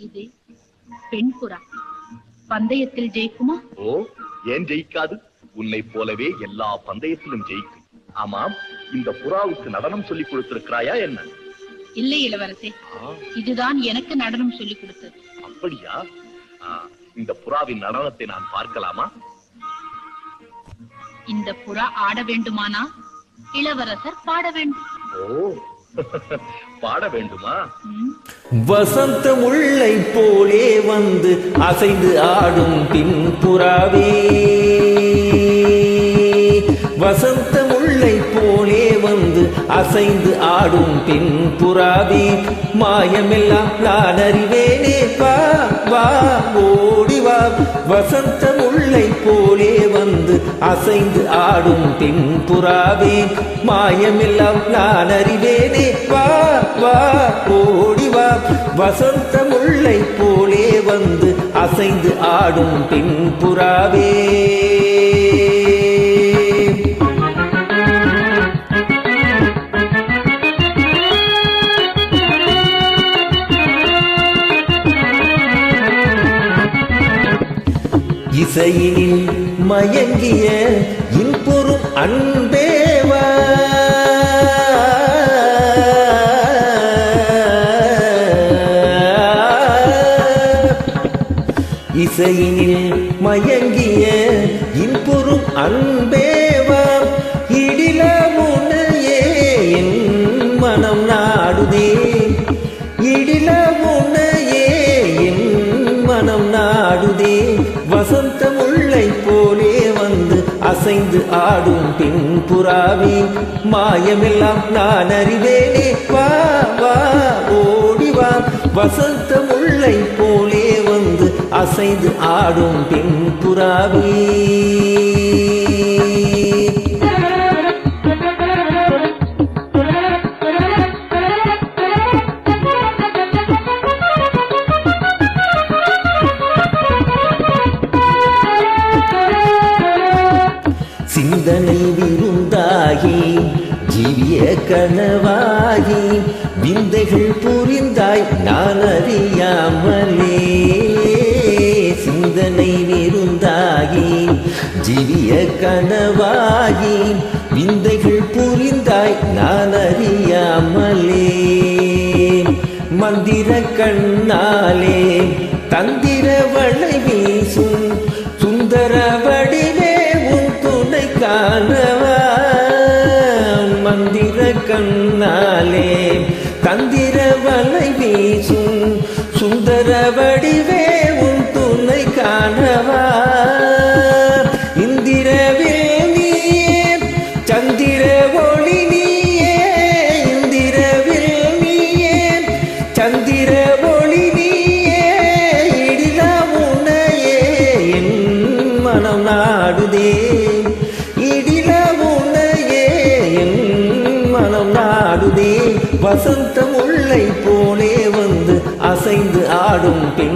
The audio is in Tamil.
இது பெண் புறா பந்தயத்தில் ஜெயிக்குமா? ஓ, ஏன் ஜெயிக்காது? உன்னை போலவே எல்லா பந்தயத்திலும் ஜெயிக்கும். ஆமாம், இந்த புறாவுக்கு நடனம் சொல்லிக் கொடுத்திருக்கிறாயா என்ன? இல்லை இளவரசே, இதுதான் எனக்கு நடனம் சொல்லிக் கொடுத்தது. அப்படியா? இந்த புறாவின் நடனத்தை நான் பார்க்கலாமா? இந்த புறா ஆட வேண்டுமானா இளவரசர் பாட வேண்டும். ஓ, பாட வேண்டுமா? வசந்த முல்லை போலே வந்து அசைந்து ஆடும் பின்புறாவே, வசந்த முல்லை போலே வந்து அசைந்து ஆடும் பின்புறாவே, மாயமெல்லாம் நான் அறிவேனே, வா வா ஓடி வா. வசந்த முல்லை போலே வந்து அசைந்து ஆடும் பின்புறாவே, மாயமெல்லாம் நான் அறிவேனே, வா வா ஓடி வா. வசந்த முல்லை போலே வந்து அசைந்து ஆடும் பின்புறாவே. இசையினில் மயங்கிய இன்பொரும் அன்பேவா, இசையினில் மயங்கிய இன்பொரும் அன்பேவா, இடில முனையே என் மனம் நாடுதே, இடில முனையே என் மனம் நாடுதே. வசந்த முல்லை போலே வந்து அசைந்து ஆடும் பின்புறாவே, மாயமெல்லாம் நான் அறிவேனே, வா வா ஓடி வா. வசந்த முல்லை போலே வந்து அசைந்து ஆடும் பின்புறாவே. சிந்தனை விருந்தாகி ஜீவிய கனவாகி, விந்தைகள் புரிந்தாய் நான் அறியாமலே. சிந்தனை விருந்தாகி ஜீவிய கனவாகி, விந்தைகள் புரிந்தாய் நான் அறியாமலே. மந்திர கண்ணாலே தந்திர வளை வீசும் சுந்தர வடிவே உன் துணை காணவா. மந்திர கண்ணாலே தந்திர வளை வீசும் சுந்தர வடிவே உன் துணை காணவா. இந்திரவில் நீயே சந்திர ஒளி நீயே, இந்திரவில் நீயே சந்திர ஒளி நீயே, இடில உன்னையே என் மனம் நாடுதே, இடில உன்னையே என் மனம் நாடுதே. வசந்த முல்லை போலே வந்து அசைந்து ஆடும் பெண்